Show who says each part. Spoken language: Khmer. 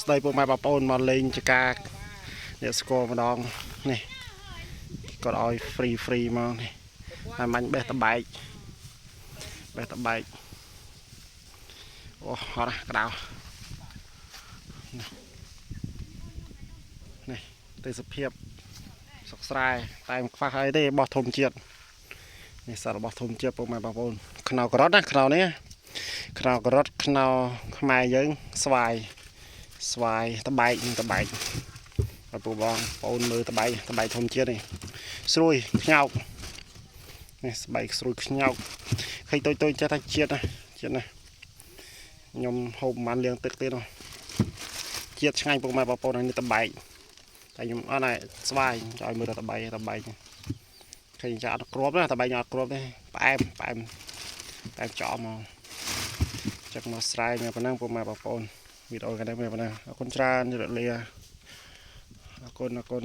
Speaker 1: ស្ដីពួកម៉ែបងប្អូនមកលេងចកាអ្នកស្គាល់ម្ដងនេះគាត់ឲ្យ free មកនេះហើយមាញ់បេះតបែកអូអត់ក្តៅនេះទេសភាពសុខស្រែតែមិនខ្វះអីទេបោះធម្មជាតិនេះសាររបស់ធម្មជាតិពុកម៉ែបងប្អូនខ្នោការ៉ុតណាខ្នោនេះខ្នោការ៉ុតខ្នោខ្មែរយើងស្វាយតបែកឲ្យពួកបងប្អូនមើលតបែកធម្មជាតិនេះស្រួយខ្ញោកនេះស្បែកស្រួយខ្ញោកឃើញតូចចេះតែជាតិណាខ្ញុំហូបមិនបានលាងទឹកទេនោះជាតិឆ្ងាញ់ពុកម៉ែបងប្អូននេះតបែកតែខ្ញុំអត់ណាស្វាយឲ្យមើលតបែកឃើញចាអត់គ្រាប់ណាតបែកអត់គ្រាប់ទេផ្អែមចោលមកចឹកមកស្រែមានប៉ុណ្ណឹងពុកម៉ែបងប្អូនវីដេអូកាន់តែមានប៉ុណ្ណឹងអរគុណច្រើនជម្រាបលាអរគុណ